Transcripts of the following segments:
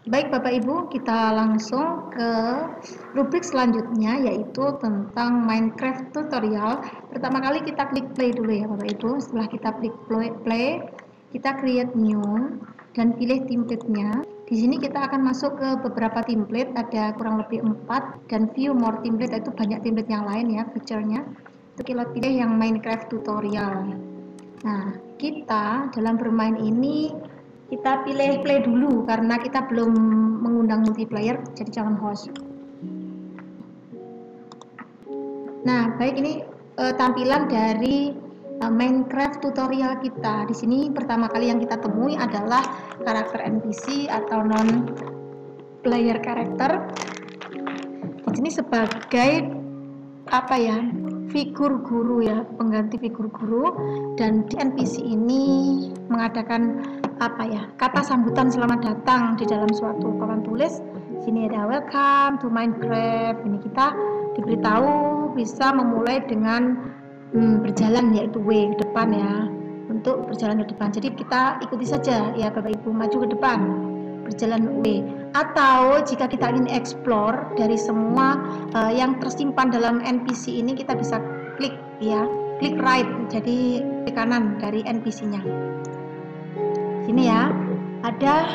Baik Bapak Ibu, kita langsung ke rubrik selanjutnya, yaitu tentang Minecraft tutorial. Pertama kali kita klik play dulu ya Bapak Ibu. Setelah kita klik play, kita create new dan pilih template-nya. Di sini kita akan masuk ke beberapa template, ada kurang lebih 4, dan view more template, itu banyak template yang lain ya fiturnya. Itu kita pilih yang Minecraft tutorial. Nah, kita dalam bermain ini kita pilih play dulu karena kita belum mengundang multiplayer, jadi jangan host. Nah, baik, ini tampilan dari Minecraft tutorial kita. Di sini pertama kali yang kita temui adalah karakter NPC atau non player karakter. Di sini sebagai apa ya? Figur guru ya, pengganti figur guru, dan di NPC ini mengadakan apa ya, kata sambutan selamat datang di dalam suatu papan tulis. Sini ada welcome to Minecraft. Ini kita diberitahu bisa memulai dengan berjalan, yaitu W ke depan ya, untuk berjalan ke depan. Jadi kita ikuti saja ya Bapak Ibu, maju ke depan, berjalan W. Atau jika kita ingin explore dari semua yang tersimpan dalam NPC ini, kita bisa klik ya, klik right, jadi klik kanan dari NPC-nya. Sini ya, ada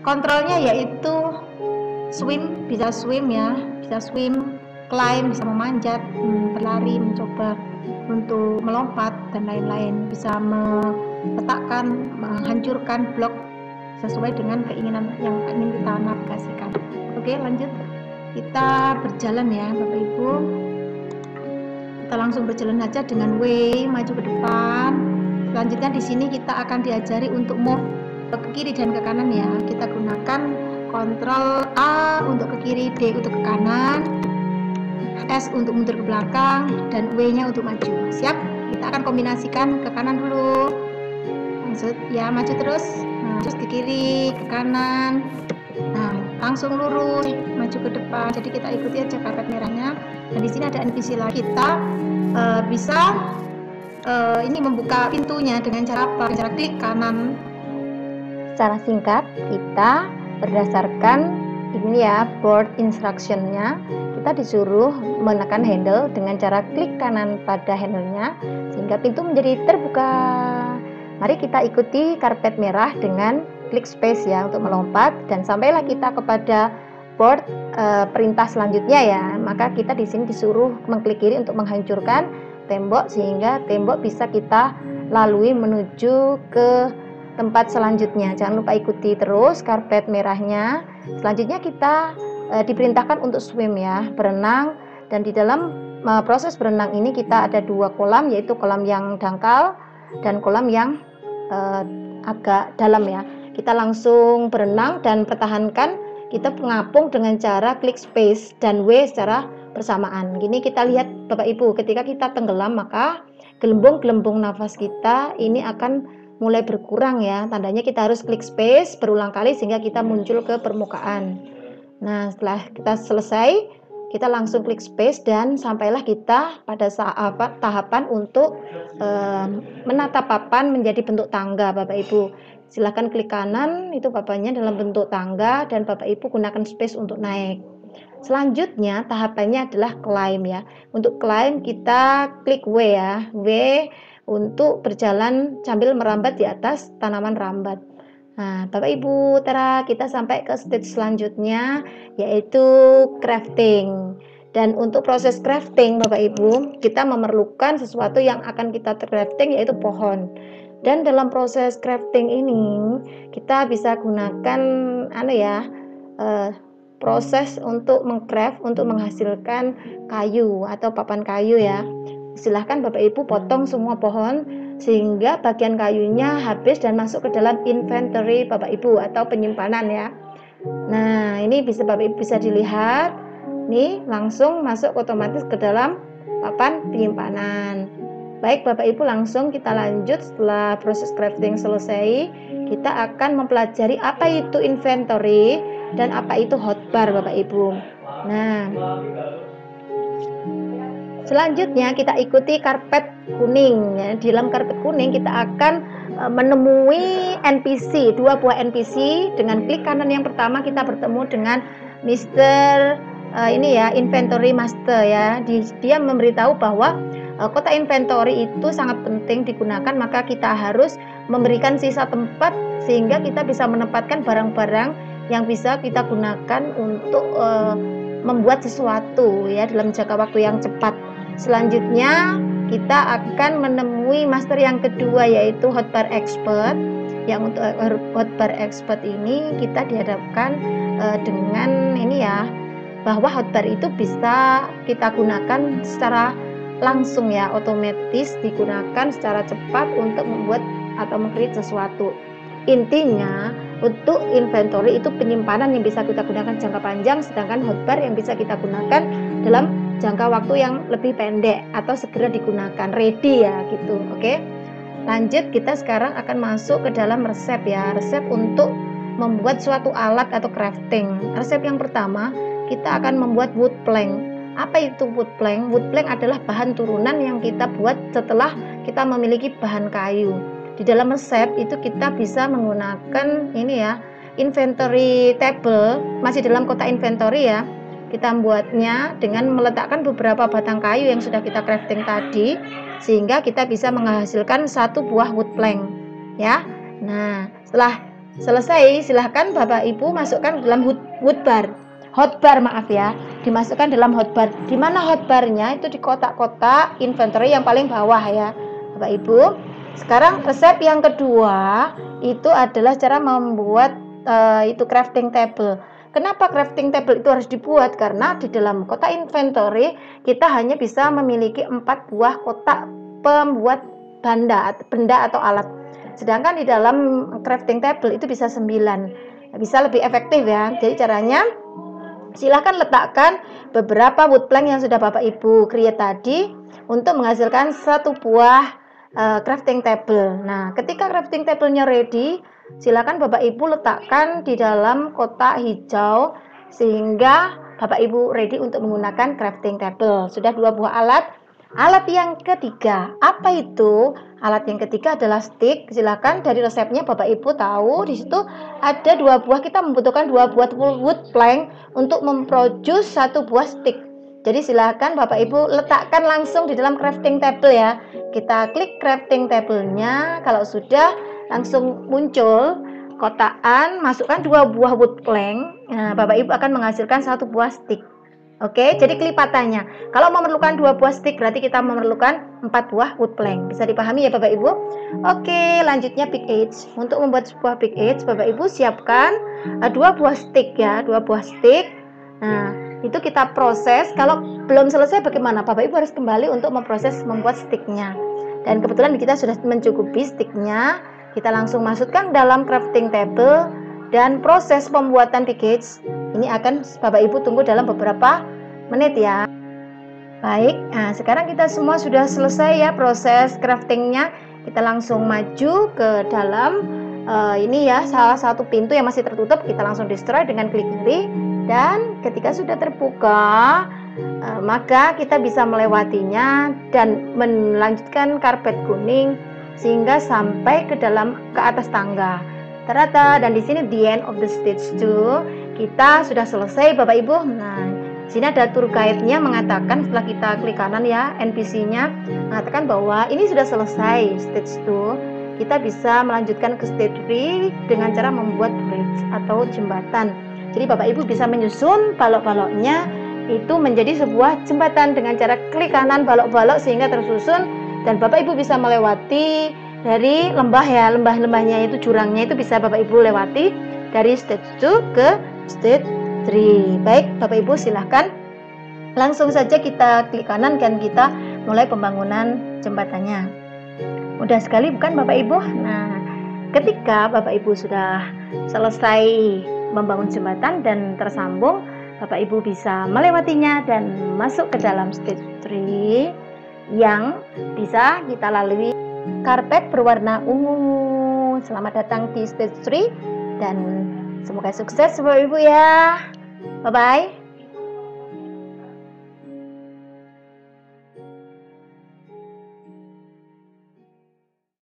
kontrolnya yaitu swim, bisa swim ya, bisa swim, climb, bisa memanjat, berlari, mencoba untuk melompat dan lain-lain, bisa meletakkan, menghancurkan blok sesuai dengan keinginan yang ingin kita navigasikan. Oke, lanjut, kita berjalan ya Bapak Ibu. Kita langsung berjalan aja dengan W, maju ke depan. Selanjutnya di sini kita akan diajari untuk move ke kiri dan ke kanan ya. Kita gunakan Ctrl A untuk ke kiri, D untuk ke kanan, S untuk mundur ke belakang, dan W-nya untuk maju. Siap? Kita akan kombinasikan ke kanan dulu. Lanjut ya, maju terus. Nah, terus ke kiri, ke kanan. Nah, langsung lurus, maju ke depan. Jadi kita ikuti aja karpet merahnya. Dan di sini ada NPC lagi. Kita bisa ini membuka pintunya dengan cara apa? Dengan cara klik kanan. Secara singkat, kita berdasarkan ini ya, board instruction-nya, kita disuruh menekan handle dengan cara klik kanan pada handle-nya sehingga pintu menjadi terbuka. Mari kita ikuti karpet merah dengan klik space ya untuk melompat, dan sampailah kita kepada board perintah selanjutnya ya. Maka kita di sini disuruh mengklik kiri untuk menghancurkan tembok sehingga tembok bisa kita lalui menuju ke tempat selanjutnya. Jangan lupa ikuti terus karpet merahnya. Selanjutnya kita diperintahkan untuk swim ya, berenang, dan di dalam proses berenang ini kita ada dua kolam, yaitu kolam yang dangkal dan kolam yang agak dalam ya. Kita langsung berenang dan pertahankan, kita mengapung dengan cara klik space dan W secara bersamaan. Gini kita lihat Bapak Ibu, ketika kita tenggelam maka gelembung-gelembung nafas kita ini akan mulai berkurang ya. Tandanya kita harus klik space berulang kali sehingga kita muncul ke permukaan. Nah, setelah kita selesai, kita langsung klik space dan sampailah kita pada tahapan untuk menata papan menjadi bentuk tangga Bapak Ibu. Silahkan klik kanan, itu papannya dalam bentuk tangga, dan Bapak Ibu gunakan space untuk naik. Selanjutnya tahapannya adalah climb ya. Untuk climb kita klik W ya, W untuk berjalan sambil merambat di atas tanaman rambat. Nah, Bapak Ibu, kita sampai ke stage selanjutnya, yaitu crafting. Dan untuk proses crafting Bapak Ibu, kita memerlukan sesuatu yang akan kita crafting, yaitu pohon. Dan dalam proses crafting ini kita bisa gunakan proses untuk mengcraft, untuk menghasilkan kayu atau papan kayu ya. Silahkan Bapak Ibu potong semua pohon sehingga bagian kayunya habis dan masuk ke dalam inventory Bapak Ibu atau penyimpanan ya. Nah, ini bisa Bapak Ibu bisa dilihat nih, langsung masuk otomatis ke dalam papan penyimpanan. Baik Bapak Ibu, langsung kita lanjut. Setelah proses crafting selesai, kita akan mempelajari apa itu inventory dan apa itu hotbar Bapak Ibu. Nah, selanjutnya kita ikuti karpet kuning ya. Di dalam karpet kuning kita akan menemui NPC, dua buah NPC. Dengan klik kanan yang pertama kita bertemu dengan Mr. Ini ya, Inventory Master ya. Dia memberitahu bahwa kotak inventory itu sangat penting digunakan, maka kita harus memberikan sisa tempat sehingga kita bisa menempatkan barang-barang yang bisa kita gunakan untuk membuat sesuatu ya dalam jangka waktu yang cepat. Selanjutnya kita akan menemui master yang kedua, yaitu Hotbar Expert. Yang untuk Hotbar Expert ini kita dihadapkan dengan ini ya, bahwa hotbar itu bisa kita gunakan secara langsung ya, otomatis digunakan secara cepat untuk membuat atau meng-create sesuatu. Intinya untuk inventory itu penyimpanan yang bisa kita gunakan jangka panjang, sedangkan hotbar yang bisa kita gunakan dalam jangka waktu yang lebih pendek atau segera digunakan, ready ya gitu. Oke, lanjut, kita sekarang akan masuk ke dalam resep ya, resep untuk membuat suatu alat atau crafting. Resep yang pertama, kita akan membuat wood plank. Apa itu wood plank? Wood plank adalah bahan turunan yang kita buat setelah kita memiliki bahan kayu. Di dalam resep itu kita bisa menggunakan ini ya, inventory table, masih dalam kotak inventory ya. Kita membuatnya dengan meletakkan beberapa batang kayu yang sudah kita crafting tadi, sehingga kita bisa menghasilkan satu buah wood plank ya. Nah, setelah selesai, silahkan Bapak Ibu masukkan dalam hotbar, maaf ya, dimasukkan dalam hotbar. Di mana hotbarnya? Itu di kotak-kotak inventory yang paling bawah ya, Bapak Ibu. Sekarang resep yang kedua itu adalah cara membuat itu crafting table. Kenapa crafting table itu harus dibuat? Karena di dalam kotak inventory kita hanya bisa memiliki 4 buah kotak pembuat benda atau alat. Sedangkan di dalam crafting table itu bisa 9. Bisa lebih efektif ya. Jadi caranya, silahkan letakkan beberapa wood plank yang sudah Bapak Ibu create tadi untuk menghasilkan satu buah crafting table. Nah, ketika crafting table-nya ready, silahkan Bapak Ibu letakkan di dalam kotak hijau sehingga Bapak Ibu ready untuk menggunakan crafting table. Sudah 2 buah alat. Alat yang ketiga, apa itu? Alat yang ketiga adalah stick. Silakan dari resepnya Bapak Ibu tahu di situ ada 2 buah, kita membutuhkan 2 buah wood plank untuk memproduce 1 buah stick. Jadi silakan Bapak Ibu letakkan langsung di dalam crafting table ya. Kita klik crafting table-nya, kalau sudah langsung muncul kotakan, masukkan 2 buah wood plank. Nah, Bapak Ibu akan menghasilkan 1 buah stick. Oke, jadi kelipatannya. Kalau memerlukan 2 buah stick, berarti kita memerlukan 4 buah wood plank. Bisa dipahami ya Bapak Ibu? Oke, lanjutnya pickaxe. Untuk membuat sebuah pickaxe, Bapak Ibu siapkan 2 buah stick ya, 2 buah stick. Nah, itu kita proses. Kalau belum selesai bagaimana? Bapak Ibu harus kembali untuk membuat sticknya. Dan kebetulan kita sudah mencukupi sticknya. Kita langsung masukkan dalam crafting table. Dan proses pembuatan pickaxe ini akan Bapak Ibu tunggu dalam beberapa menit ya. Baik, nah sekarang kita semua sudah selesai ya proses craftingnya. Kita langsung maju ke dalam ini ya, salah satu pintu yang masih tertutup. Kita langsung destroy dengan klik kiri. Dan ketika sudah terbuka, maka kita bisa melewatinya dan melanjutkan karpet kuning sehingga sampai ke atas tangga. Ternyata, dan di sini the end of the stage 2 kita sudah selesai Bapak Ibu. Nah, sini ada tour guide-nya mengatakan setelah kita klik kanan ya, NPC-nya mengatakan bahwa ini sudah selesai stage 2. Kita bisa melanjutkan ke stage 3 dengan cara membuat bridge atau jembatan. Jadi Bapak Ibu bisa menyusun balok-baloknya itu menjadi sebuah jembatan dengan cara klik kanan balok-balok sehingga tersusun, dan Bapak Ibu bisa melewati dari lembah ya, lembah-lembahnya itu, jurangnya itu bisa Bapak Ibu lewati dari stage 2 ke stage 3. Baik Bapak Ibu, silahkan langsung saja kita klik kanan dan kita mulai pembangunan jembatannya. Mudah sekali bukan Bapak Ibu? Nah, ketika Bapak Ibu sudah selesai membangun jembatan dan tersambung, Bapak Ibu bisa melewatinya dan masuk ke dalam stage 3 yang bisa kita lalui karpet berwarna ungu. Selamat datang di stage 3 dan semoga sukses Bapak Ibu ya. Bye bye.